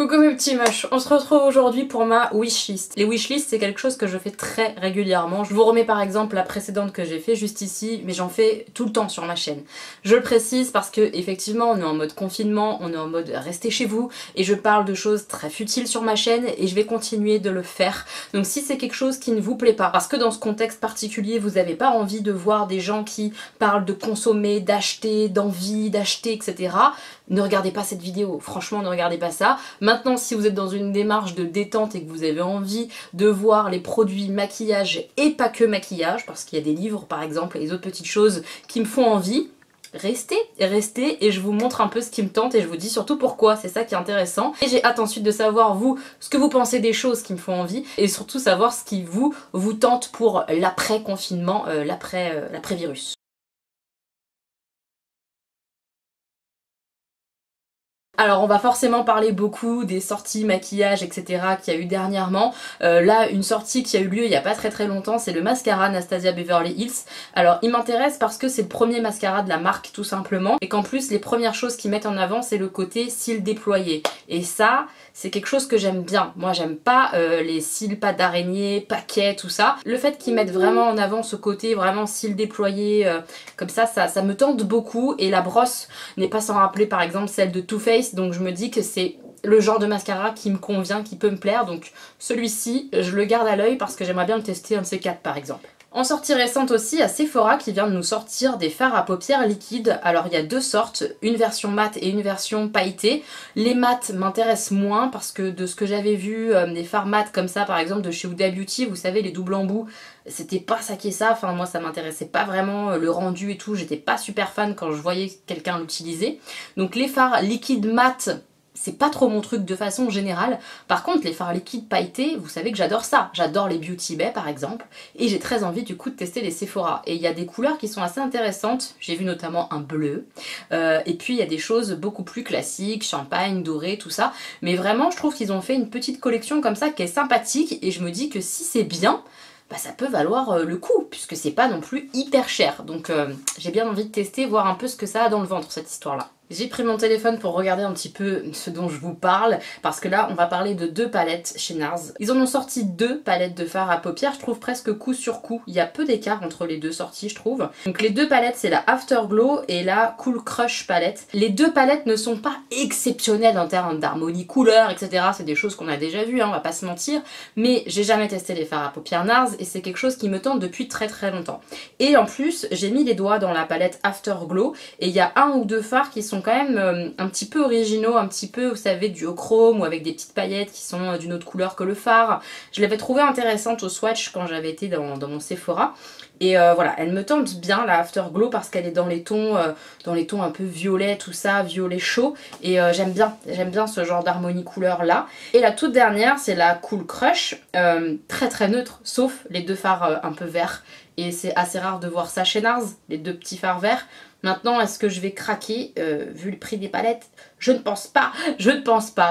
Coucou mes petits moches, on se retrouve aujourd'hui pour ma wishlist. Les wishlists c'est quelque chose que je fais très régulièrement. Je vous remets par exemple la précédente que j'ai fait juste ici, mais j'en fais tout le temps sur ma chaîne. Je le précise parce que effectivement on est en mode confinement, on est en mode restez chez vous et je parle de choses très futiles sur ma chaîne et je vais continuer de le faire. Donc si c'est quelque chose qui ne vous plaît pas, parce que dans ce contexte particulier vous n'avez pas envie de voir des gens qui parlent de consommer, d'acheter, d'envie, d'acheter, etc. Ne regardez pas cette vidéo, franchement ne regardez pas ça. Maintenant si vous êtes dans une démarche de détente et que vous avez envie de voir les produits maquillage et pas que maquillage, parce qu'il y a des livres par exemple et les autres petites choses qui me font envie, restez et je vous montre un peu ce qui me tente et je vous dis surtout pourquoi, c'est ça qui est intéressant. Et j'ai hâte ensuite de savoir vous, ce que vous pensez des choses qui me font envie et surtout savoir ce qui vous tente pour l'après-confinement, l'après-virus. Alors on va forcément parler beaucoup des sorties maquillage etc qu'il y a eu dernièrement. Là une sortie qui a eu lieu il n'y a pas très longtemps, c'est le mascara Anastasia Beverly Hills. Alors il m'intéresse parce que c'est le premier mascara de la marque tout simplement et qu'en plus les premières choses qu'ils mettent en avant c'est le côté cils déployés. Et ça c'est quelque chose que j'aime bien. Moi j'aime pas les cils pas d'araignée, paquets, tout ça. Le fait qu'ils mettent vraiment en avant ce côté vraiment cils déployés comme ça me tente beaucoup et la brosse n'est pas sans rappeler par exemple celle de Too Faced. Donc je me dis que c'est le genre de mascara qui me convient, qui peut me plaire. Donc celui-ci, je le garde à l'œil parce que j'aimerais bien le tester un de ces quatre par exemple. En sortie récente aussi, il y a Sephora qui vient de nous sortir des fards à paupières liquides. Alors il y a deux sortes, une version mat et une version pailletée. Les mat m'intéressent moins parce que de ce que j'avais vu, des fards mat comme ça par exemple de chez Huda Beauty, vous savez les doubles embouts, c'était pas ça qui est ça, enfin moi ça m'intéressait pas vraiment, le rendu et tout, j'étais pas super fan quand je voyais quelqu'un l'utiliser. Donc les fards liquides mat, c'est pas trop mon truc de façon générale. Par contre les fards liquides pailletés, vous savez que j'adore ça. J'adore les Beauty Bay par exemple. Et j'ai très envie du coup de tester les Sephora. Et il y a des couleurs qui sont assez intéressantes. J'ai vu notamment un bleu. Et puis il y a des choses beaucoup plus classiques, champagne, doré, tout ça. Mais vraiment je trouve qu'ils ont fait une petite collection comme ça qui est sympathique. Et je me dis que si c'est bien, bah ça peut valoir le coup, puisque c'est pas non plus hyper cher. Donc j'ai bien envie de tester, voir un peu ce que ça a dans le ventre cette histoire-là. J'ai pris mon téléphone pour regarder un petit peu ce dont je vous parle, parce que là on va parler de deux palettes chez NARS. Ils en ont sorti deux palettes de fard à paupières, je trouve presque coup sur coup. Il y a peu d'écart entre les deux sorties je trouve. Donc les deux palettes c'est la Afterglow et la Cool Crush palette. Les deux palettes ne sont pas exceptionnelles en termes d'harmonie couleur etc. C'est des choses qu'on a déjà vues, hein, on va pas se mentir. Mais j'ai jamais testé les fards à paupières NARS et c'est quelque chose qui me tente depuis très longtemps. Et en plus j'ai mis les doigts dans la palette Afterglow et il y a un ou deux fards qui sont quand même un petit peu originaux, un petit peu vous savez du duochrome ou avec des petites paillettes qui sont d'une autre couleur que le fard. Je l'avais trouvé intéressante au swatch quand j'avais été dans mon Sephora. Et voilà, elle me tente bien la Afterglow parce qu'elle est dans les tons un peu violet, tout ça, violet chaud. Et j'aime bien ce genre d'harmonie couleur là. Et la toute dernière, c'est la Cool Crush, très neutre, sauf les deux fards un peu verts. Et c'est assez rare de voir ça chez NARS, les deux petits fards verts. Maintenant, est-ce que je vais craquer vu le prix des palettes? Je ne pense pas,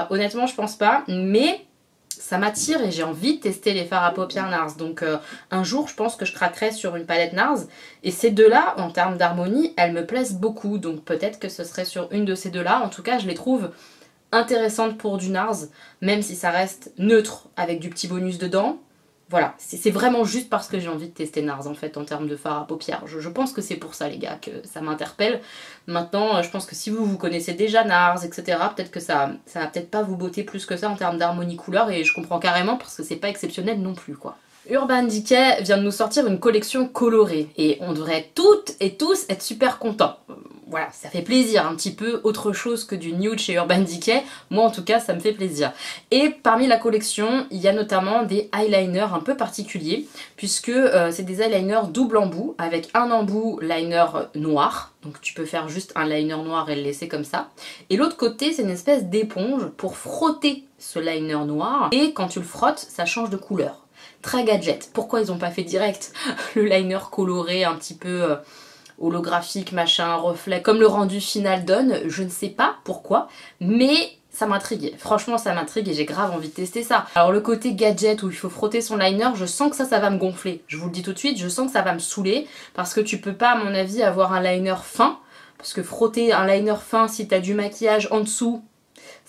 honnêtement je pense pas, mais ça m'attire et j'ai envie de tester les fards à paupières NARS. Donc un jour je pense que je craquerai sur une palette NARS. Et ces deux-là, en termes d'harmonie, elles me plaisent beaucoup. Donc peut-être que ce serait sur une de ces deux-là. En tout cas, je les trouve intéressantes pour du NARS, même si ça reste neutre avec du petit bonus dedans. Voilà, c'est vraiment juste parce que j'ai envie de tester NARS en fait en termes de fard à paupières. Je pense que c'est pour ça les gars que ça m'interpelle. Maintenant je pense que si vous connaissez déjà NARS etc, peut-être que ça va peut-être pas vous botter plus que ça en termes d'harmonie couleur et je comprends carrément parce que c'est pas exceptionnel non plus quoi. Urban Decay vient de nous sortir une collection colorée et on devrait toutes et tous être super contents. Voilà, ça fait plaisir, un petit peu autre chose que du nude chez Urban Decay, moi en tout cas ça me fait plaisir. Et parmi la collection, il y a notamment des eyeliners un peu particuliers, puisque c'est des eyeliners double embout, avec un embout liner noir, donc tu peux faire juste un liner noir et le laisser comme ça. Et l'autre côté c'est une espèce d'éponge pour frotter ce liner noir, et quand tu le frottes, ça change de couleur. Très gadget. Pourquoi ils n'ont pas fait direct le liner coloré un petit peu holographique, machin, reflet, comme le rendu final donne, je ne sais pas pourquoi, mais ça m'intrigue. Franchement ça m'intrigue et j'ai grave envie de tester ça. Alors le côté gadget où il faut frotter son liner, je sens que ça va me gonfler. Je vous le dis tout de suite, je sens que ça va me saouler parce que tu peux pas à mon avis avoir un liner fin, parce que frotter un liner fin si t'as du maquillage en dessous,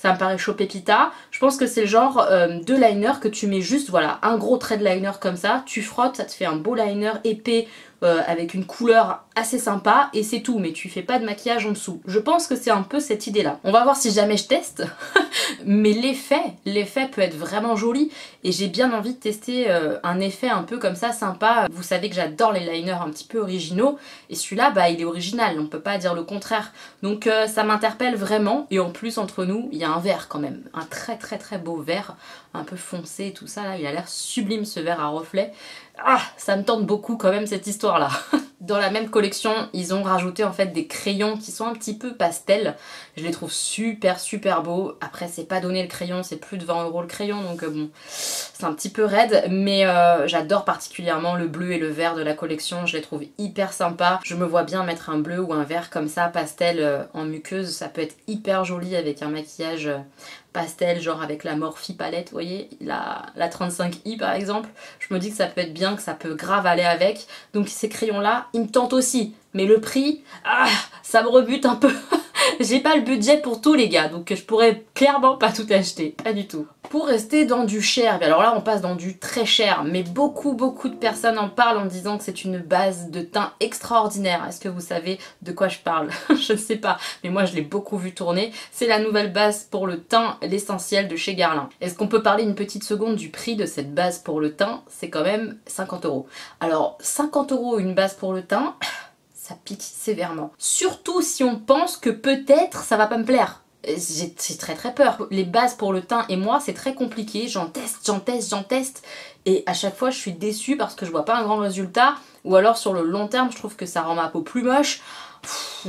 ça me paraît chaud pépita. Je pense que c'est le genre de liner que tu mets juste, voilà, un gros trait de liner comme ça, tu frottes, ça te fait un beau liner épais avec une couleur assez sympa et c'est tout, mais tu fais pas de maquillage en dessous. Je pense que c'est un peu cette idée là. On va voir si jamais je teste, mais l'effet peut être vraiment joli et j'ai bien envie de tester un effet un peu comme ça sympa. Vous savez que j'adore les liners un petit peu originaux et celui-là bah il est original, on peut pas dire le contraire. Donc ça m'interpelle vraiment et en plus entre nous il y a un vert quand même, un très beau vert, un peu foncé et tout ça là, il a l'air sublime ce vert à reflet. Ah, ça me tente beaucoup quand même cette histoire là. Dans la même collection, ils ont rajouté en fait des crayons qui sont un petit peu pastel. Je les trouve super beaux. Après, c'est pas donné le crayon, c'est plus de 20 € le crayon, donc bon, c'est un petit peu raide. Mais j'adore particulièrement le bleu et le vert de la collection. Je les trouve hyper sympas. Je me vois bien mettre un bleu ou un vert comme ça, pastel en muqueuse. Ça peut être hyper joli avec un maquillage pastel, genre avec la Morphe palette, vous voyez, la 35i par exemple. Je me dis que ça peut être bien, que ça peut grave aller avec. Donc ces crayons là, ils me tentent aussi. Mais le prix, ah, ça me rebute un peu. J'ai pas le budget pour tout les gars, donc je pourrais clairement pas tout acheter, pas du tout. Pour rester dans du cher, alors là on passe dans du très cher, mais beaucoup de personnes en parlent en disant que c'est une base de teint extraordinaire. Est-ce que vous savez de quoi je parle? Je ne sais pas, mais moi je l'ai beaucoup vu tourner. C'est la nouvelle base pour le teint, l'essentiel de chez Guerlain. Est-ce qu'on peut parler une petite seconde du prix de cette base pour le teint? C'est quand même 50 €. Alors 50 € une base pour le teint, ça pique sévèrement. Surtout si on pense que peut-être ça va pas me plaire. J'ai très peur. Les bases pour le teint et moi c'est très compliqué, j'en teste et à chaque fois je suis déçue parce que je vois pas un grand résultat ou alors sur le long terme je trouve que ça rend ma peau plus moche.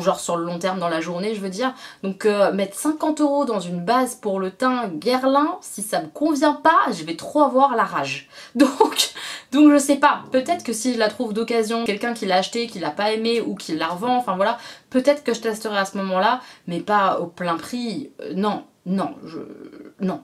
Genre sur le long terme dans la journée je veux dire. Donc mettre 50 € dans une base pour le teint Guerlain, si ça me convient pas, je vais trop avoir la rage. Donc je sais pas, peut-être que si je la trouve d'occasion, quelqu'un qui l'a acheté, qui l'a pas aimé ou qui la revend, enfin voilà, peut-être que je testerai à ce moment-là, mais pas au plein prix, non. Non,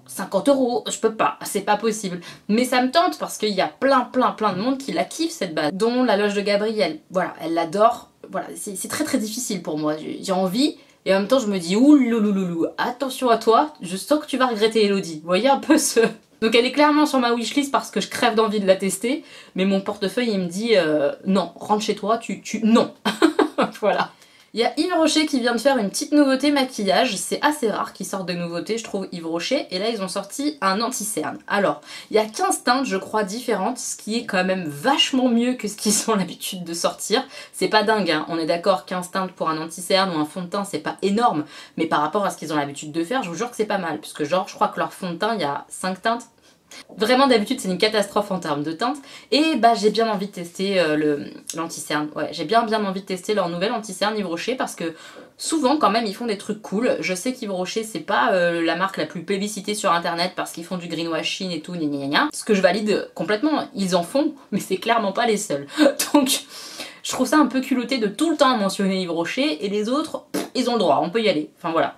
50 €, je peux pas, c'est pas possible. Mais ça me tente parce qu'il y a plein de monde qui la kiffe cette base, dont la loge de Gabrielle. Voilà, elle l'adore. Voilà, c'est très difficile pour moi. J'ai envie et en même temps je me dis ouh louloulou, attention à toi, je sens que tu vas regretter Elodie. Vous voyez un peu ce... Donc elle est clairement sur ma wishlist parce que je crève d'envie de la tester, mais mon portefeuille il me dit non, rentre chez toi, non. Voilà. Il y a Yves Rocher qui vient de faire une petite nouveauté maquillage, c'est assez rare qu'ils sortent des nouveautés je trouve Yves Rocher, et là ils ont sorti un anti-cerne. Alors, il y a 15 teintes je crois différentes, ce qui est quand même vachement mieux que ce qu'ils ont l'habitude de sortir. C'est pas dingue hein, on est d'accord, 15 teintes pour un anti-cerne ou un fond de teint c'est pas énorme, mais par rapport à ce qu'ils ont l'habitude de faire, je vous jure que c'est pas mal, puisque genre je crois que leur fond de teint il y a 5 teintes. Vraiment d'habitude c'est une catastrophe en termes de teinte et bah j'ai bien envie de tester l'anti-cerne. Ouais, j'ai bien envie de tester leur nouvelle anti-cerne Yves Rocher parce que souvent quand même ils font des trucs cool. Je sais qu'Yves Rocher c'est pas la marque la plus plébiscitée sur internet parce qu'ils font du greenwashing et tout, gna gna gna. Ce que je valide complètement, ils en font mais c'est clairement pas les seuls. Donc je trouve ça un peu culotté de tout le temps mentionner Yves Rocher et les autres, ils ont le droit, on peut y aller. Enfin voilà.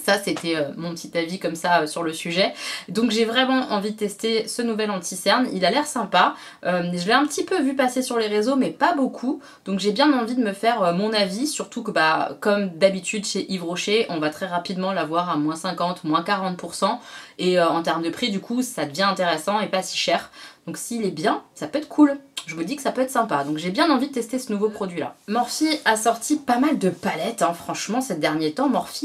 Ça c'était mon petit avis comme ça sur le sujet. Donc j'ai vraiment envie de tester ce nouvel anti-cerne, il a l'air sympa. Je l'ai un petit peu vu passer sur les réseaux mais pas beaucoup. Donc j'ai bien envie de me faire mon avis, surtout que bah comme d'habitude chez Yves Rocher, on va très rapidement l'avoir à moins 50, moins 40%. Et en termes de prix du coup ça devient intéressant et pas si cher. Donc s'il est bien, ça peut être cool. Je vous dis que ça peut être sympa, donc j'ai bien envie de tester ce nouveau produit là. Morphe a sorti pas mal de palettes, hein. Franchement ces derniers temps, Morphe,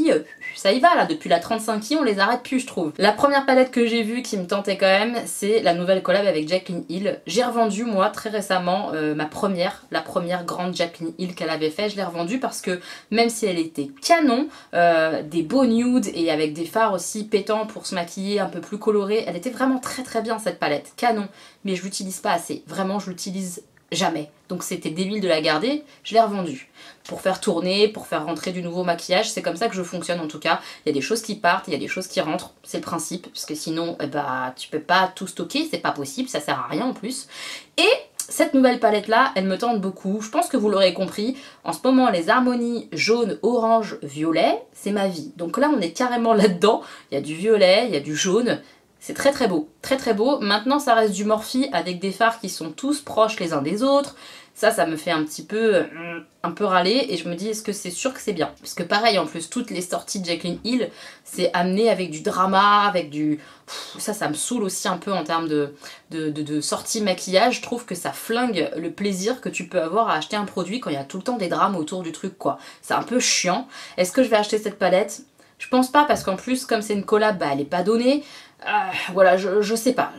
ça y va là, depuis la 35i on les arrête plus je trouve. La première palette que j'ai vue qui me tentait quand même, c'est la nouvelle collab avec Jaclyn Hill. J'ai revendu moi très récemment la première grande Jaclyn Hill qu'elle avait fait, je l'ai revendue parce que même si elle était canon, des beaux nudes et avec des fards aussi pétants pour se maquiller un peu plus colorés, elle était vraiment très bien cette palette, canon. Mais je l'utilise pas assez, vraiment je l'utilise jamais. Donc c'était débile de la garder, je l'ai revendue. Pour faire tourner, pour faire rentrer du nouveau maquillage, c'est comme ça que je fonctionne en tout cas. Il y a des choses qui partent, il y a des choses qui rentrent, c'est le principe, parce que sinon bah, tu peux pas tout stocker, c'est pas possible, ça sert à rien en plus. Et cette nouvelle palette là, elle me tente beaucoup, je pense que vous l'aurez compris, en ce moment les harmonies jaune, orange, violet, c'est ma vie. Donc là on est carrément là-dedans, il y a du violet, il y a du jaune. C'est très beau, très beau. Maintenant ça reste du Morphe avec des fards qui sont tous proches les uns des autres, Ça me fait un peu râler et je me dis est-ce que c'est sûr que c'est bien? Parce que pareil en plus toutes les sorties de Jaclyn Hill c'est amené avec du drama, avec du... Ça me saoule aussi un peu en termes de sortie maquillage. Je trouve que ça flingue le plaisir que tu peux avoir à acheter un produit quand il y a tout le temps des drames autour du truc quoi. C'est un peu chiant. Est-ce que je vais acheter cette palette? Je pense pas parce qu'en plus comme c'est une collab bah elle est pas donnée. Voilà, je sais pas.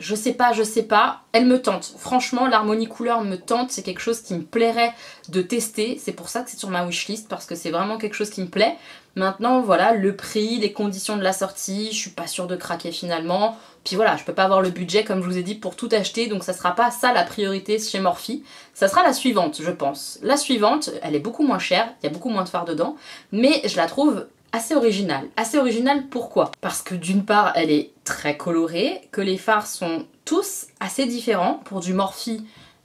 Elle me tente. Franchement, l'harmonie couleur me tente. C'est quelque chose qui me plairait de tester. C'est pour ça que c'est sur ma wishlist parce que c'est vraiment quelque chose qui me plaît. Maintenant, voilà, le prix, les conditions de la sortie, je suis pas sûre de craquer finalement. Puis voilà, je peux pas avoir le budget comme je vous ai dit pour tout acheter, donc ça sera pas ça la priorité chez Morphe. Ça sera la suivante, je pense. La suivante, elle est beaucoup moins chère, il y a beaucoup moins de fard dedans, mais je la trouve assez originale. Assez originale pourquoi? Parce que d'une part, elle est très colorée, que les fards sont tous assez différents. Pour du Morphe,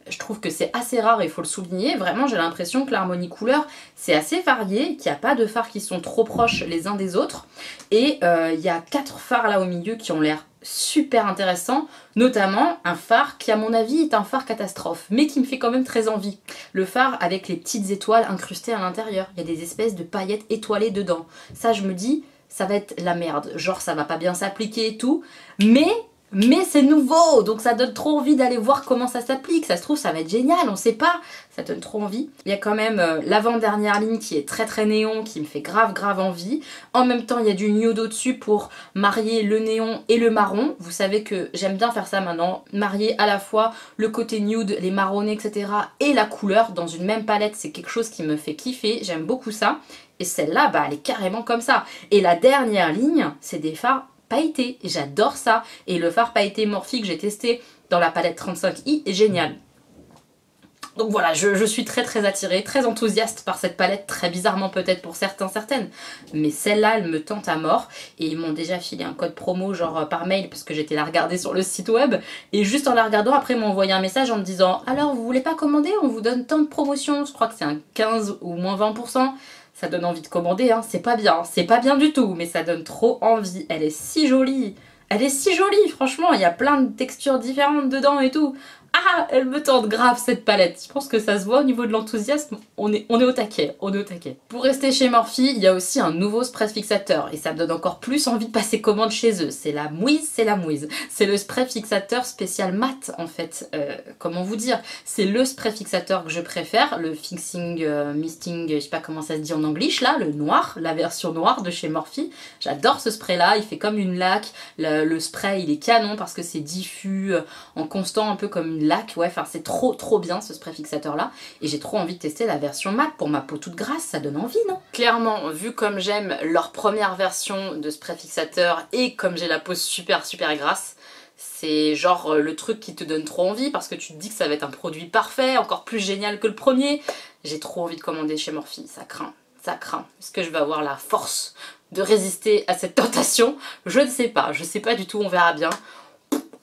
je trouve que c'est assez rare, il faut le souligner. Vraiment, j'ai l'impression que l'harmonie couleur, c'est assez varié, qu'il n'y a pas de fards qui sont trop proches les uns des autres. Et il y a 4 fards là au milieu qui ont l'air super intéressants, notamment un phare qui à mon avis est un phare catastrophe, mais qui me fait quand même très envie. Le phare avec les petites étoiles incrustées à l'intérieur. Il y a des espèces de paillettes étoilées dedans. Ça, je me dis, ça va être la merde. Genre, ça va pas bien s'appliquer et tout, mais c'est nouveau, donc ça donne trop envie d'aller voir comment ça s'applique. Ça se trouve, ça va être génial, on sait pas. Ça donne trop envie. Il y a quand même l'avant-dernière ligne qui est très néon, qui me fait grave envie. En même temps, il y a du nude au-dessus pour marier le néon et le marron. Vous savez que j'aime bien faire ça maintenant. Marier à la fois le côté nude, les marronnés, etc. et la couleur dans une même palette. C'est quelque chose qui me fait kiffer. J'aime beaucoup ça. Et celle-là, bah, elle est carrément comme ça. Et la dernière ligne, c'est des fards pailleté, j'adore ça, et le fard pailleté Morphe que j'ai testé dans la palette 35i est génial. Donc voilà, je suis très attirée, très enthousiaste par cette palette, très bizarrement peut-être pour certaines, mais celle-là elle me tente à mort, et ils m'ont déjà filé un code promo genre par mail parce que j'étais la regarder sur le site web, et juste en la regardant après ils m'ont envoyé un message en me disant alors vous voulez pas commander, on vous donne tant de promotions, je crois que c'est un 15 ou moins 20%. Ça donne envie de commander, hein. C'est pas bien du tout, mais ça donne trop envie. Elle est si jolie, franchement, il y a plein de textures différentes dedans et tout. Ah, elle me tente grave cette palette. Je pense que ça se voit au niveau de l'enthousiasme, on est au taquet, Pour rester chez Morphe, il y a aussi un nouveau spray fixateur et ça me donne encore plus envie de passer commande chez eux. C'est la mouise. C'est le spray fixateur spécial mat en fait. Comment vous dire? C'est le spray fixateur que je préfère, le fixing misting, je sais pas comment ça se dit en anglais là, le noir, la version noire de chez Morphe. J'adore ce spray là, il fait comme une laque. Le spray il est canon parce que c'est diffus, en constant un peu comme une laque, ouais, enfin c'est trop bien ce spray fixateur là, et j'ai trop envie de tester la version mat pour ma peau toute grasse, ça donne envie, non? Clairement, vu comme j'aime leur première version de spray fixateur et comme j'ai la peau super grasse, c'est genre le truc qui te donne trop envie parce que tu te dis que ça va être un produit parfait, encore plus génial que le premier. J'ai trop envie de commander chez Morphe, ça craint. Est-ce que je vais avoir la force de résister à cette tentation? Je ne sais pas du tout, on verra bien.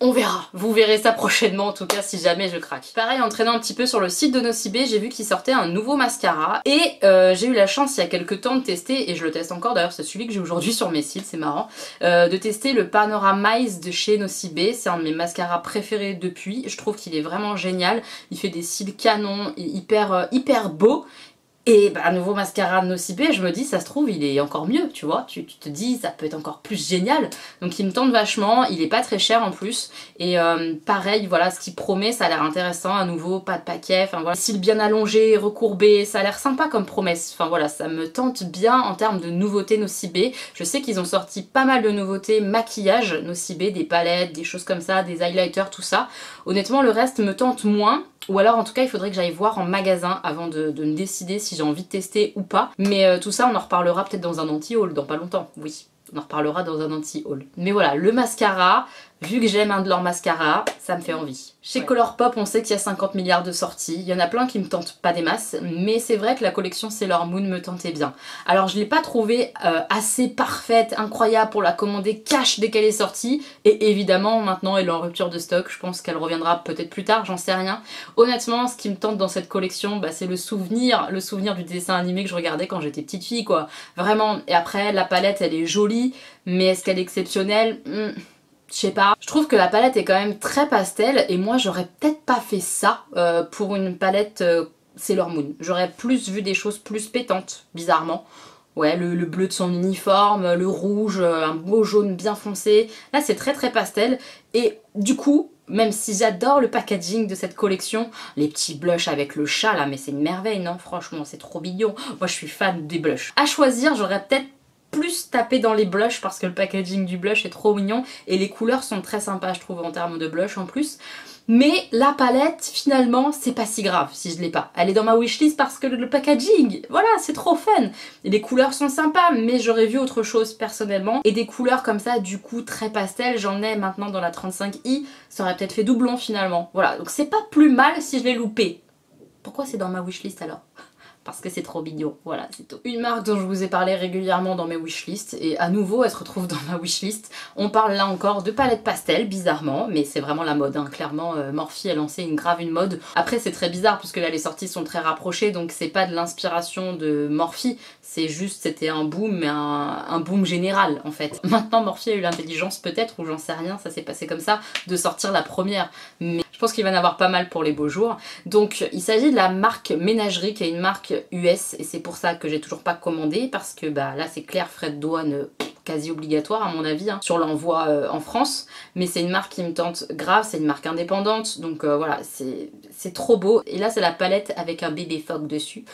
On verra, vous verrez ça prochainement en tout cas si jamais je craque. Pareil, en traînant un petit peu sur le site de Nocibé, j'ai vu qu'il sortait un nouveau mascara et j'ai eu la chance il y a quelques temps de tester, et je le teste encore d'ailleurs, c'est celui que j'ai aujourd'hui sur mes cils, c'est marrant, de tester le Panoramize de chez Nocibé. C'est un de mes mascaras préférés depuis, je trouve qu'il est vraiment génial, il fait des cils canons, hyper beaux. Et bah, un nouveau mascara de Nocibé, je me dis, ça se trouve, il est encore mieux, tu vois. Tu te dis, ça peut être encore plus génial. Donc il me tente vachement, il est pas très cher en plus. Et pareil, voilà, ce qu'il promet, ça a l'air intéressant. À nouveau, pas de paquet, enfin voilà. Cils bien allongés, recourbés, ça a l'air sympa comme promesse. Enfin voilà, ça me tente bien en termes de nouveautés Nocibé. Je sais qu'ils ont sorti pas mal de nouveautés maquillage Nocibé, des palettes, des choses comme ça, des highlighters, tout ça. Honnêtement, le reste me tente moins. Ou alors en tout cas il faudrait que j'aille voir en magasin avant de me décider si j'ai envie de tester ou pas. Mais tout ça on en reparlera peut-être dans un anti-haul dans pas longtemps, oui. On en reparlera dans un anti-haul. Mais voilà, le mascara, vu que j'aime un de leurs mascaras, ça me fait envie. Chez Colourpop, on sait qu'il y a 50 milliards de sorties. Il y en a plein qui me tentent pas des masses, mais c'est vrai que la collection Sailor Moon me tentait bien. Alors je l'ai pas trouvée assez parfaite, incroyable pour la commander cash dès qu'elle est sortie. Et évidemment, maintenant elle est en rupture de stock. Je pense qu'elle reviendra peut-être plus tard, j'en sais rien. Honnêtement, ce qui me tente dans cette collection, bah, c'est le souvenir du dessin animé que je regardais quand j'étais petite fille, quoi. Vraiment. Et après, la palette, elle est jolie, mais est-ce qu'elle est exceptionnelle? Je sais pas. Je trouve que la palette est quand même très pastel et moi j'aurais peut-être pas fait ça pour une palette Sailor Moon. J'aurais plus vu des choses plus pétantes, bizarrement. Ouais, le bleu de son uniforme, le rouge, un beau jaune bien foncé. Là, c'est très très pastel. Et du coup, même si j'adore le packaging de cette collection, les petits blushs avec le chat là, mais c'est une merveille, non? Franchement, c'est trop mignon. Moi, je suis fan des blushs. À choisir, j'aurais peut-être plus tapé dans les blushs parce que le packaging du blush est trop mignon et les couleurs sont très sympas, je trouve, en termes de blush en plus. Mais la palette, finalement, c'est pas si grave si je l'ai pas. Elle est dans ma wishlist parce que le packaging, voilà, c'est trop fun. Et les couleurs sont sympas, mais j'aurais vu autre chose personnellement. Et des couleurs comme ça, du coup, très pastel, j'en ai maintenant dans la 35i. Ça aurait peut-être fait doublon finalement. Voilà, donc c'est pas plus mal si je l'ai loupé. Pourquoi c'est dans ma wishlist alors? Parce que c'est trop mignon, voilà, c'est tout. Une marque dont je vous ai parlé régulièrement dans mes wishlists, et à nouveau elle se retrouve dans ma wishlist. On parle là encore de palettes pastel, bizarrement, mais c'est vraiment la mode, hein. Clairement, Morphe a lancé une mode. Après c'est très bizarre, puisque là les sorties sont très rapprochées, donc c'est pas de l'inspiration de Morphe, c'est juste, c'était un boom, mais un boom général en fait. Maintenant Morphe a eu l'intelligence peut-être, ou j'en sais rien, ça s'est passé comme ça, de sortir la première. Mais je pense qu'il va en avoir pas mal pour les beaux jours. Donc il s'agit de la marque Ménagerie, qui est une marque US, et c'est pour ça que j'ai toujours pas commandé, parce que bah là c'est clair, frais de douane quasi obligatoire à mon avis, hein, sur l'envoi en France. Mais c'est une marque qui me tente grave, c'est une marque indépendante, donc voilà, c'est trop beau. Et là c'est la palette avec un bébé phoque dessus.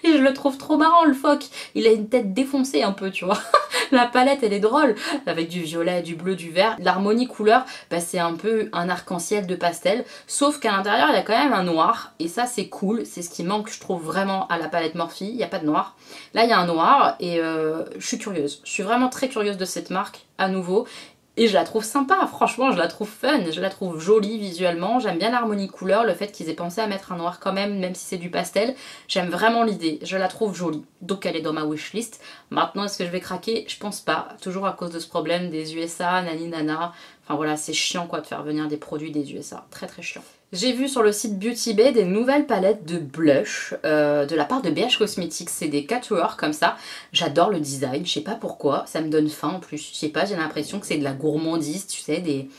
Et je le trouve trop marrant le phoque. Il a une tête défoncée un peu, tu vois. La palette elle est drôle, avec du violet, du bleu, du vert. L'harmonie couleur, bah, c'est un peu un arc-en-ciel de pastel, sauf qu'à l'intérieur il y a quand même un noir, et ça c'est cool, c'est ce qui manque je trouve vraiment à la palette Morphe, il n'y a pas de noir. Là il y a un noir, et je suis curieuse, je suis vraiment très curieuse de cette marque, à nouveau. Et je la trouve sympa, franchement je la trouve fun, je la trouve jolie visuellement, j'aime bien l'harmonie couleur, le fait qu'ils aient pensé à mettre un noir quand même si c'est du pastel, j'aime vraiment l'idée, je la trouve jolie. Donc elle est dans ma wishlist. Maintenant est-ce que je vais craquer? Je pense pas, toujours à cause de ce problème des USA, nani nana, enfin voilà, c'est chiant quoi de faire venir des produits des USA, très très chiant. J'ai vu sur le site Beauty Bay des nouvelles palettes de blush de la part de BH Cosmetics. C'est des catwalks comme ça. J'adore le design, je sais pas pourquoi. Ça me donne faim en plus. Je sais pas, j'ai l'impression que c'est de la gourmandise, tu sais, des...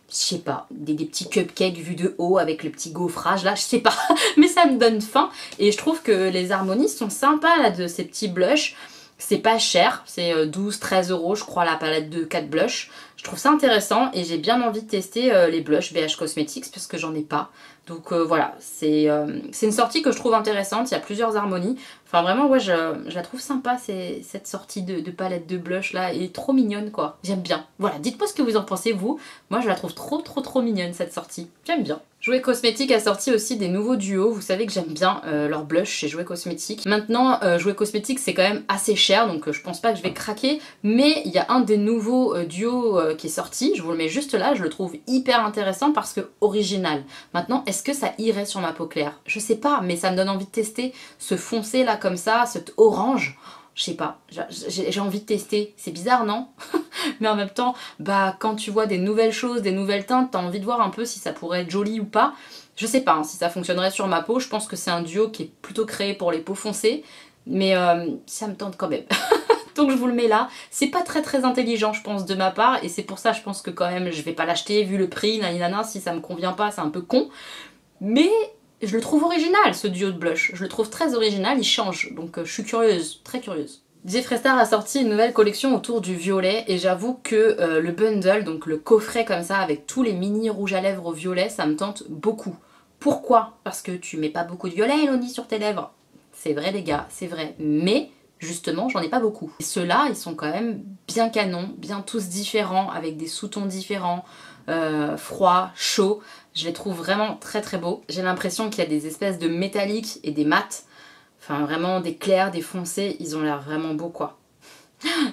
Je sais pas, des petits cupcakes vus de haut avec le petit gaufrage là, je sais pas. Mais ça me donne faim. Et je trouve que les harmonies sont sympas là de ces petits blushs. C'est pas cher, c'est 12-13 € je crois la palette de 4 blushs. Je trouve ça intéressant et j'ai bien envie de tester les blushs BH Cosmetics parce que j'en ai pas. Donc voilà, c'est une sortie que je trouve intéressante, il y a plusieurs harmonies. Enfin vraiment, ouais, je la trouve sympa cette sortie de palette de blush là, elle est trop mignonne quoi. J'aime bien. Voilà, dites-moi ce que vous en pensez vous. Moi je la trouve trop mignonne cette sortie. J'aime bien. Jouet Cosmétique a sorti aussi des nouveaux duos. Vous savez que j'aime bien leur blush chez Jouet Cosmétique. Maintenant, Jouet Cosmétique c'est quand même assez cher, donc je pense pas que je vais craquer. Mais il y a un des nouveaux duos qui est sorti. Je vous le mets juste là. Je le trouve hyper intéressant parce que original. Maintenant, est-ce que ça irait sur ma peau claire? Je sais pas, mais ça me donne envie de tester ce foncé là comme ça, cet orange. Je sais pas, j'ai envie de tester. C'est bizarre, non? Mais en même temps, bah quand tu vois des nouvelles choses, des nouvelles teintes, t'as envie de voir un peu si ça pourrait être joli ou pas. Je sais pas hein, si ça fonctionnerait sur ma peau. Je pense que c'est un duo qui est plutôt créé pour les peaux foncées. Mais ça me tente quand même. Donc je vous le mets là. C'est pas très intelligent je pense de ma part. Et c'est pour ça je pense que quand même je vais pas l'acheter vu le prix, naninana, si ça me convient pas c'est un peu con. Mais je le trouve original ce duo de blush. Je le trouve très original, il change. Donc je suis curieuse, très curieuse. Jeffree Star a sorti une nouvelle collection autour du violet et j'avoue que le bundle, donc le coffret comme ça avec tous les mini rouges à lèvres au violet, ça me tente beaucoup. Pourquoi? Parce que tu mets pas beaucoup de violet Elodie sur tes lèvres. C'est vrai les gars, c'est vrai. Mais justement j'en ai pas beaucoup. Et ceux-là ils sont quand même bien canons, bien tous différents, avec des sous-tons différents, froid, chaud. Je les trouve vraiment très beaux. J'ai l'impression qu'il y a des espèces de métalliques et des mats. Enfin vraiment des clairs, des foncés, ils ont l'air vraiment beaux quoi.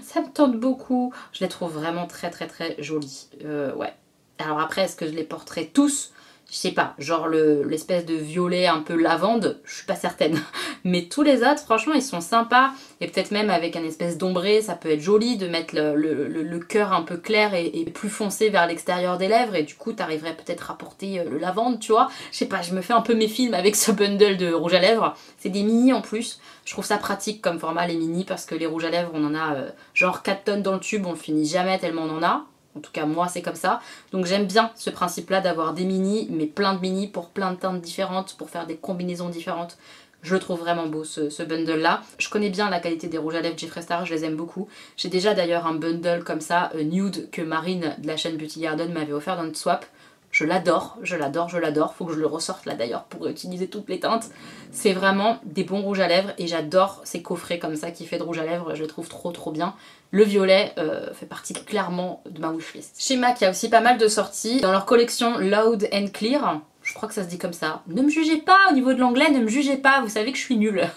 Ça me tente beaucoup. Je les trouve vraiment très jolis. Ouais. Alors après, est-ce que je les porterai tous? Je sais pas, genre l'espèce de violet un peu lavande, je suis pas certaine. Mais tous les autres, franchement, ils sont sympas. Et peut-être même avec un espèce d'ombré, ça peut être joli de mettre le cœur un peu clair et plus foncé vers l'extérieur des lèvres. Et du coup, t'arriverais peut-être à porter le lavande, tu vois. Je sais pas, je me fais un peu mes films avec ce bundle de rouge à lèvres. C'est des mini en plus. Je trouve ça pratique comme format les mini parce que les rouges à lèvres, on en a genre 4 tonnes dans le tube, on le finit jamais tellement on en a. En tout cas moi c'est comme ça. Donc j'aime bien ce principe là d'avoir des mini, mais plein de mini pour plein de teintes différentes, pour faire des combinaisons différentes. Je le trouve vraiment beau ce bundle là. Je connais bien la qualité des rouges à lèvres Jeffree Star, je les aime beaucoup. J'ai déjà d'ailleurs un bundle comme ça, nude, que Marine de la chaîne Beauty Garden m'avait offert dans notre swap. Je l'adore, je l'adore, je l'adore. Faut que je le ressorte là d'ailleurs pour utiliser toutes les teintes. C'est vraiment des bons rouges à lèvres et j'adore ces coffrets comme ça qui fait de rouge à lèvres. Je les trouve trop bien. Le violet fait partie clairement de ma wishlist. Chez MAC, il y a aussi pas mal de sorties. Dans leur collection Loud and Clear, je crois que ça se dit comme ça. Ne me jugez pas au niveau de l'anglais, ne me jugez pas, vous savez que je suis nulle.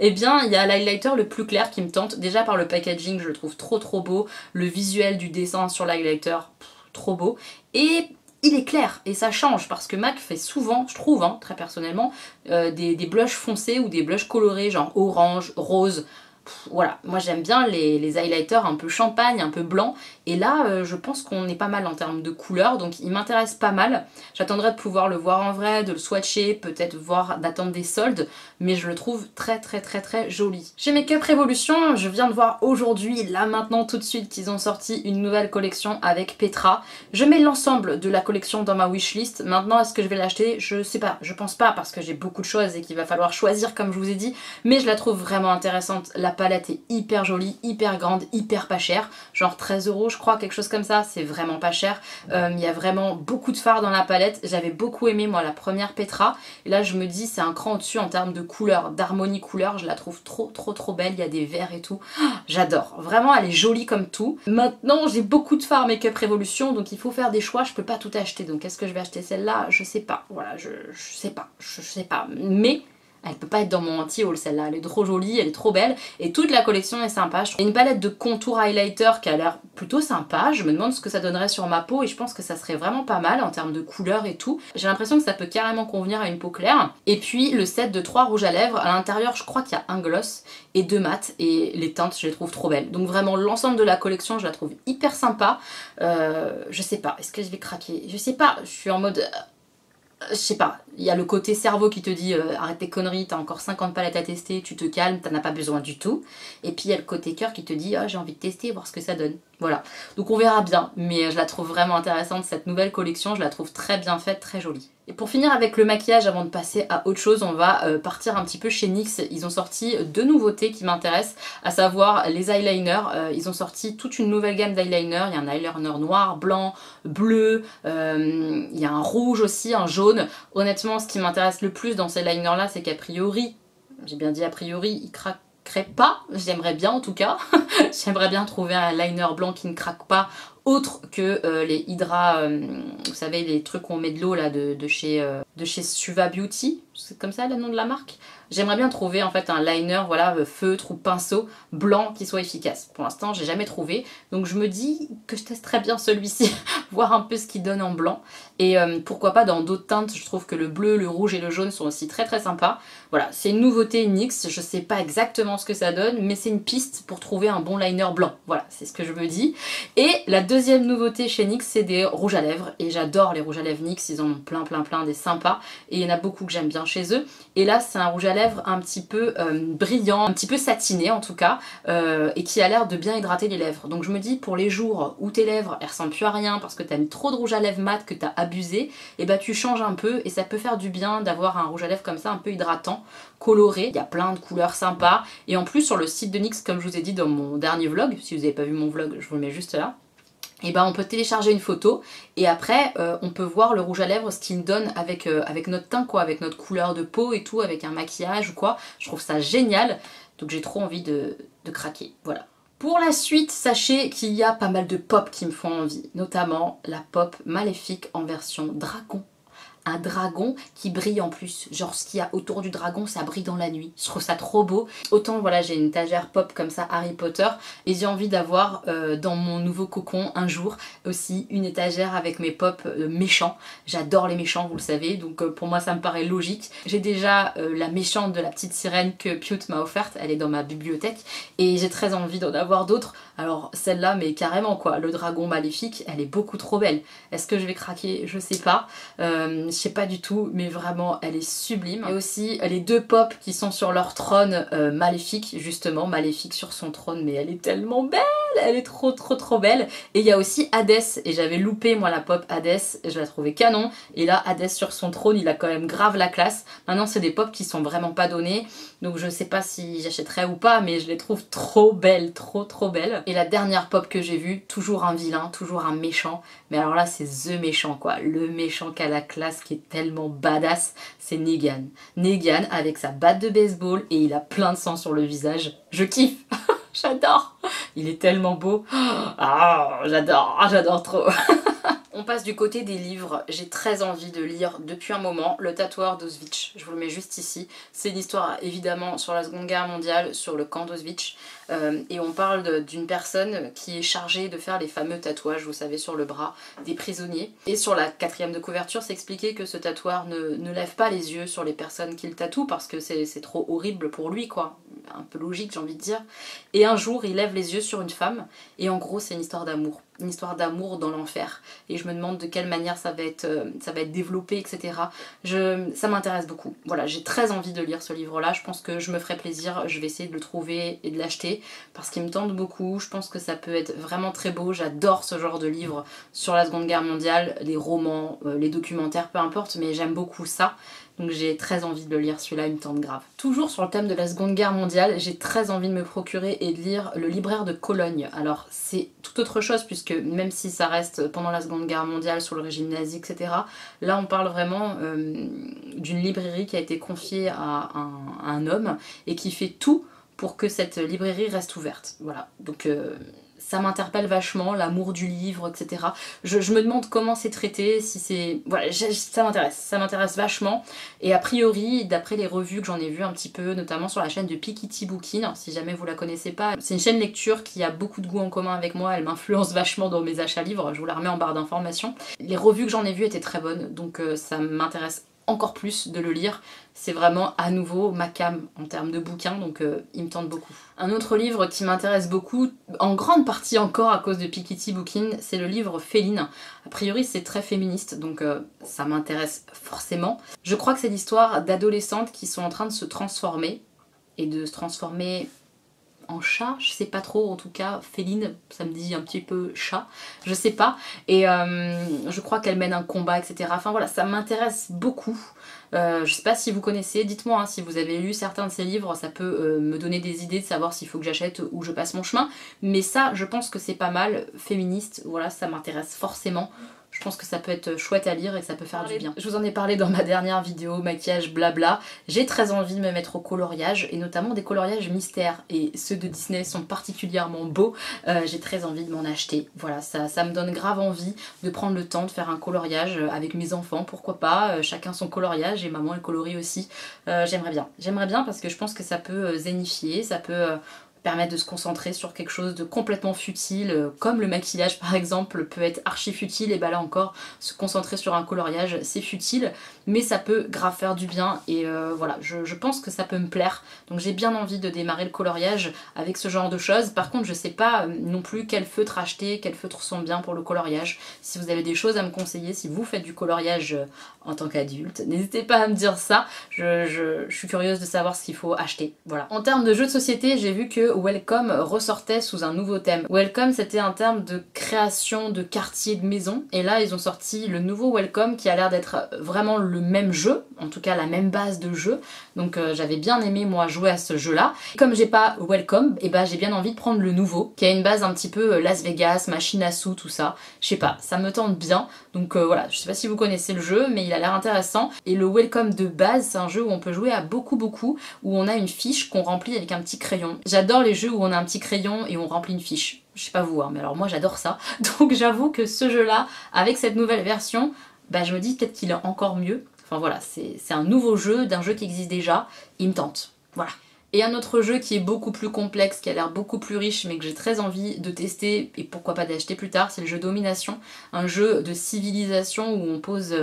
Eh bien, il y a l'highlighter le plus clair qui me tente. Déjà par le packaging, je le trouve trop beau. Le visuel du dessin sur l'highlighter, trop beau. Et il est clair et ça change parce que MAC fait souvent, je trouve, hein, très personnellement, des blushs foncés ou des blushs colorés, genre orange, rose. Voilà, moi j'aime bien les highlighters un peu champagne, un peu blanc, et là je pense qu'on est pas mal en termes de couleurs, donc il m'intéresse pas mal. J'attendrai de pouvoir le voir en vrai, de le swatcher, peut-être voir, d'attendre des soldes, mais je le trouve très joli. Chez Makeup Revolution, je viens de voir aujourd'hui, là maintenant tout de suite, qu'ils ont sorti une nouvelle collection avec Petra. Je mets l'ensemble de la collection dans ma wishlist. Maintenant est-ce que je vais l'acheter? Je sais pas, je pense pas parce que j'ai beaucoup de choses et qu'il va falloir choisir comme je vous ai dit, mais je la trouve vraiment intéressante. La palette est hyper jolie, hyper grande, hyper pas chère, genre 13 € je crois, quelque chose comme ça, c'est vraiment pas cher. Il y a vraiment beaucoup de fards dans la palette, j'avais beaucoup aimé moi la première Petra, et là je me dis c'est un cran au-dessus en termes de couleur, d'harmonie couleur, je la trouve trop belle, il y a des verts et tout, j'adore, vraiment elle est jolie comme tout. Maintenant j'ai beaucoup de fards Makeup Revolution, donc il faut faire des choix, je peux pas tout acheter, donc est-ce que je vais acheter celle-là? Je sais pas, voilà, je sais pas, mais elle peut pas être dans mon anti-haul celle-là, elle est trop jolie, elle est trop belle et toute la collection est sympa. Il y a une palette de contour highlighter qui a l'air plutôt sympa, je me demande ce que ça donnerait sur ma peau et je pense que ça serait vraiment pas mal en termes de couleur et tout. J'ai l'impression que ça peut carrément convenir à une peau claire. Et puis le set de 3 rouges à lèvres, à l'intérieur je crois qu'il y a un gloss et 2 mat et les teintes je les trouve trop belles. Donc vraiment l'ensemble de la collection je la trouve hyper sympa. Je sais pas, est-ce que je vais craquer? Je sais pas, je suis en mode... je sais pas, il y a le côté cerveau qui te dit arrête tes conneries, t'as encore 50 palettes à tester, tu te calmes, t'en as pas besoin du tout. Et puis il y a le côté cœur qui te dit j'ai envie de tester, voir ce que ça donne. Voilà, donc on verra bien, mais je la trouve vraiment intéressante cette nouvelle collection, je la trouve très bien faite, très jolie. Et pour finir avec le maquillage, avant de passer à autre chose, on va partir un petit peu chez NYX. Ils ont sorti 2 nouveautés qui m'intéressent, à savoir les eyeliners. Ils ont sorti toute une nouvelle gamme d'eyeliners. Il y a un eyeliner noir, blanc, bleu, il y a un rouge aussi, un jaune. Honnêtement, ce qui m'intéresse le plus dans ces liners là, c'est qu'a priori, j'ai bien dit a priori, ils craquent pas, j'aimerais bien en tout cas, j'aimerais bien trouver un liner blanc qui ne craque pas autre que les Hydra, vous savez les trucs où on met de l'eau là de chez Suva Beauty, c'est comme ça le nom de la marque. J'aimerais bien trouver en fait un liner voilà feutre ou pinceau blanc qui soit efficace. Pour l'instant j'ai jamais trouvé, donc je me dis que je testerais bien celui-ci, voir un peu ce qu'il donne en blanc. Et pourquoi pas dans d'autres teintes, je trouve que le bleu, le rouge et le jaune sont aussi très sympas. Voilà, c'est une nouveauté NYX, je sais pas exactement ce que ça donne, mais c'est une piste pour trouver un bon liner blanc. Voilà, c'est ce que je me dis. Et la deuxième nouveauté chez NYX, c'est des rouges à lèvres. Et j'adore les rouges à lèvres NYX, ils en ont plein, des sympas. Et il y en a beaucoup que j'aime bien chez eux. Et là, c'est un rouge à lèvres un petit peu brillant, un petit peu satiné en tout cas, et qui a l'air de bien hydrater les lèvres. Donc je me dis, pour les jours où tes lèvres, elles ressemblent plus à rien parce que t'as mis trop de rouge à lèvres mat, que t'as abusé, et bah tu changes un peu et ça peut faire du bien d'avoir un rouge à lèvres comme ça, un peu hydratant, coloré. Il y a plein de couleurs sympas. Et en plus, sur le site de NYX, comme je vous ai dit dans mon dernier vlog, si vous n'avez pas vu mon vlog, je vous le mets juste là, et ben on peut télécharger une photo et après on peut voir le rouge à lèvres, ce qu'il donne avec notre teint quoi, avec notre couleur de peau et tout, avec un maquillage ou quoi. Je trouve ça génial, donc j'ai trop envie de craquer, voilà. Pour la suite, sachez qu'il y a pas mal de pop qui me font envie, notamment la pop Maléfique en version dragon. Un dragon qui brille en plus, genre ce qu'il y a autour du dragon ça brille dans la nuit, je trouve ça trop beau. Autant voilà j'ai une étagère pop comme ça Harry Potter et j'ai envie d'avoir dans mon nouveau cocon un jour aussi une étagère avec mes pop méchants. J'adore les méchants vous le savez, donc pour moi ça me paraît logique. J'ai déjà la méchante de la petite sirène que Pute m'a offerte, elle est dans ma bibliothèque et j'ai très envie d'en avoir d'autres. Alors celle-là mais carrément quoi, le dragon maléfique elle est beaucoup trop belle. Est-ce que je vais craquer? Je sais pas. Je sais pas du tout, mais vraiment elle est sublime. Et aussi les 2 pop qui sont sur leur trône maléfique, justement, maléfique sur son trône, mais elle est tellement belle! elle est trop belle. Et il y a aussi Hades, et j'avais loupé moi la pop Hades, et je la trouvais canon. Et là, Hades sur son trône, il a quand même grave la classe. Maintenant, c'est des pop qui sont vraiment pas données, donc je sais pas si j'achèterais ou pas, mais je les trouve trop belles, trop belles. Et la dernière pop que j'ai vue, toujours un vilain, toujours un méchant, mais alors là, c'est the méchant quoi. Le méchant qui a la classe, qui est tellement badass, c'est Negan. Negan avec sa batte de baseball, et il a plein de sang sur le visage. Je kiffe. J'adore. Il est tellement beau. Ah, j'adore trop. On passe du côté des livres. J'ai très envie de lire depuis un moment Le Tatoueur d'Auschwitz. Je vous le mets juste ici. C'est une histoire évidemment sur la Seconde Guerre mondiale, sur le camp d'Auschwitz. Et on parle d'une personne qui est chargée de faire les fameux tatouages, vous savez, sur le bras des prisonniers. Et sur la 4e de couverture, c'est expliqué que ce tatoueur ne lève pas les yeux sur les personnes qu'il tatoue parce que c'est trop horrible pour lui, quoi. Un peu logique, j'ai envie de dire. Et un jour, il lève les yeux sur une femme, et en gros, c'est une histoire d'amour. Une histoire d'amour dans l'enfer. Et je me demande de quelle manière ça va être développé, etc. Ça m'intéresse beaucoup. Voilà, j'ai très envie de lire ce livre-là. Je pense que je me ferai plaisir. Je vais essayer de le trouver et de l'acheter parce qu'il me tente beaucoup. Je pense que ça peut être vraiment très beau. J'adore ce genre de livres sur la Seconde Guerre mondiale, les romans, les documentaires, peu importe, mais j'aime beaucoup ça. Donc j'ai très envie de le lire, celui-là il me tente grave. Toujours sur le thème de la Seconde Guerre mondiale, j'ai très envie de me procurer et de lire Le Libraire de Cologne. Alors c'est tout autre chose puisque même si ça reste pendant la Seconde Guerre mondiale sur le régime nazi, etc. Là on parle vraiment d'une librairie qui a été confiée à un homme et qui fait tout pour que cette librairie reste ouverte. Voilà, donc ça m'interpelle vachement, l'amour du livre, etc. Je me demande comment c'est traité, si c'est... Voilà, ça m'intéresse vachement. Et a priori, d'après les revues que j'en ai vues un petit peu, notamment sur la chaîne de Piketty Bookin, si jamais vous la connaissez pas, c'est une chaîne lecture qui a beaucoup de goût en commun avec moi, elle m'influence vachement dans mes achats livres, je vous la remets en barre d'informations. Les revues que j'en ai vues étaient très bonnes, donc ça m'intéresse encore plus de le lire. C'est vraiment à nouveau ma came en termes de bouquins, donc il me tente beaucoup. Un autre livre qui m'intéresse beaucoup, en grande partie encore à cause de Piketty Bookin, c'est le livre Féline. A priori c'est très féministe, donc ça m'intéresse forcément. Je crois que c'est l'histoire d'adolescentes qui sont en train de se transformer, et de se transformer en chat, je sais pas trop, en tout cas féline, ça me dit un petit peu chat, je sais pas, et je crois qu'elle mène un combat, etc. Enfin voilà, ça m'intéresse beaucoup. Je sais pas si vous connaissez, dites-moi hein, si vous avez lu certains de ces livres, ça peut me donner des idées de savoir s'il faut que j'achète ou je passe mon chemin, mais ça je pense que c'est pas mal, féministe, voilà, ça m'intéresse forcément. Je pense que ça peut être chouette à lire et que ça peut faire du bien. Je vous en ai parlé dans ma dernière vidéo, maquillage blabla. J'ai très envie de me mettre au coloriage, et notamment des coloriages mystères. Et ceux de Disney sont particulièrement beaux. J'ai très envie de m'en acheter. Voilà, ça me donne grave envie de prendre le temps de faire un coloriage avec mes enfants. Pourquoi pas, chacun son coloriage, et maman elle colorie aussi. J'aimerais bien. J'aimerais bien parce que je pense que ça peut zénifier, ça peut... permettre de se concentrer sur quelque chose de complètement futile, comme le maquillage par exemple peut être archi futile, et bah là encore, se concentrer sur un coloriage c'est futile, mais ça peut grave faire du bien, et voilà, je pense que ça peut me plaire, donc j'ai bien envie de démarrer le coloriage avec ce genre de choses. Par contre je sais pas non plus quel feutre acheter, quels feutres sont bien pour le coloriage. Si vous avez des choses à me conseiller, si vous faites du coloriage en tant qu'adulte, n'hésitez pas à me dire ça, je suis curieuse de savoir ce qu'il faut acheter. Voilà. En termes de jeux de société, j'ai vu que Welcome ressortait sous un nouveau thème. Welcome, c'était un terme de création de quartier, de maison, et là ils ont sorti le nouveau Welcome qui a l'air d'être vraiment le même jeu, en tout cas la même base de jeu, donc j'avais bien aimé moi jouer à ce jeu là. Comme j'ai pas Welcome, et bah j'ai bien envie de prendre le nouveau, qui a une base un petit peu Las Vegas, machine à sous, tout ça, je sais pas, ça me tente bien, donc voilà, je sais pas si vous connaissez le jeu, mais il a l'air intéressant, et le Welcome de base, c'est un jeu où on peut jouer à beaucoup, où on a une fiche qu'on remplit avec un petit crayon. J'adore les jeux où on a un petit crayon et on remplit une fiche. Je sais pas vous, hein, mais alors moi j'adore ça. Donc j'avoue que ce jeu-là, avec cette nouvelle version, bah je me dis peut-être qu'il est encore mieux. Enfin voilà, c'est un nouveau jeu, d'un jeu qui existe déjà, il me tente. Voilà. Et un autre jeu qui est beaucoup plus complexe, qui a l'air beaucoup plus riche, mais que j'ai très envie de tester, et pourquoi pas d'acheter plus tard, c'est le jeu Domination. Un jeu de civilisation où on pose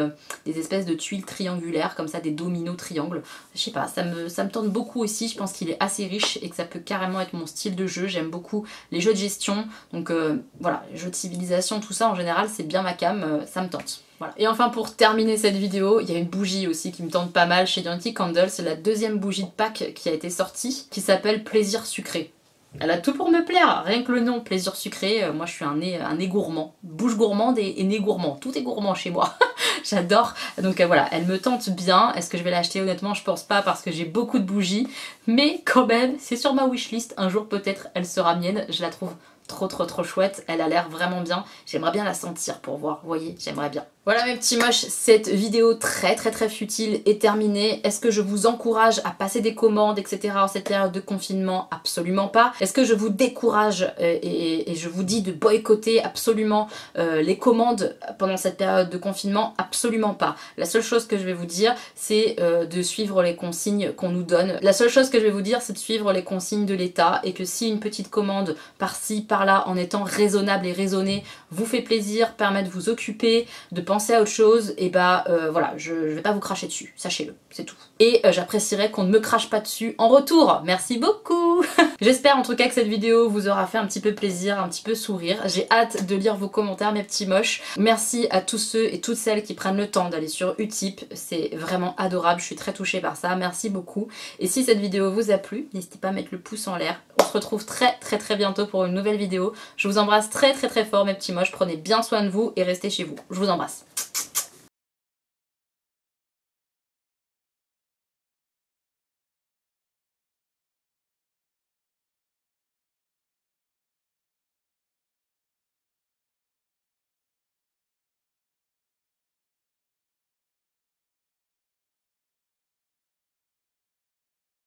des espèces de tuiles triangulaires, comme ça, des dominos triangles. Je sais pas, ça me tente beaucoup aussi, je pense qu'il est assez riche et que ça peut carrément être mon style de jeu. J'aime beaucoup les jeux de gestion, donc voilà, les jeux de civilisation, tout ça en général, c'est bien ma came, ça me tente. Voilà. Et enfin pour terminer cette vidéo, il y a une bougie aussi qui me tente pas mal chez Yankee Candle, c'est la deuxième bougie de Pâques qui a été sortie, qui s'appelle Plaisir sucré. Elle a tout pour me plaire, rien que le nom, plaisir sucré, moi je suis un nez gourmand. Bouche gourmande et nez gourmand, tout est gourmand chez moi. J'adore, donc voilà, elle me tente bien. Est-ce que je vais l'acheter? Honnêtement, je pense pas parce que j'ai beaucoup de bougies, mais quand même, c'est sur ma wishlist, un jour peut-être elle sera mienne, je la trouve trop chouette, elle a l'air vraiment bien, j'aimerais bien la sentir pour voir, vous voyez, j'aimerais bien. Voilà mes petits moches, cette vidéo très futile est terminée. Est-ce que je vous encourage à passer des commandes, etc. en cette période de confinement? Absolument pas. Est-ce que je vous décourage et je vous dis de boycotter absolument les commandes pendant cette période de confinement? Absolument pas. La seule chose que je vais vous dire, c'est de suivre les consignes qu'on nous donne. La seule chose que je vais vous dire, c'est de suivre les consignes de l'État et que si une petite commande par-ci, par-là, en étant raisonnable et raisonnée, vous fait plaisir, permet de vous occuper, de penser à autre chose, et bah voilà, je vais pas vous cracher dessus, sachez-le, c'est tout. Et j'apprécierais qu'on ne me crache pas dessus en retour, merci beaucoup. J'espère en tout cas que cette vidéo vous aura fait un petit peu plaisir, un petit peu sourire. J'ai hâte de lire vos commentaires mes petits moches. Merci à tous ceux et toutes celles qui prennent le temps d'aller sur Utip, c'est vraiment adorable, je suis très touchée par ça, merci beaucoup. Et si cette vidéo vous a plu, n'hésitez pas à mettre le pouce en l'air. On se retrouve très bientôt pour une nouvelle vidéo. Je vous embrasse très fort mes petits moches, prenez bien soin de vous et restez chez vous. Je vous embrasse.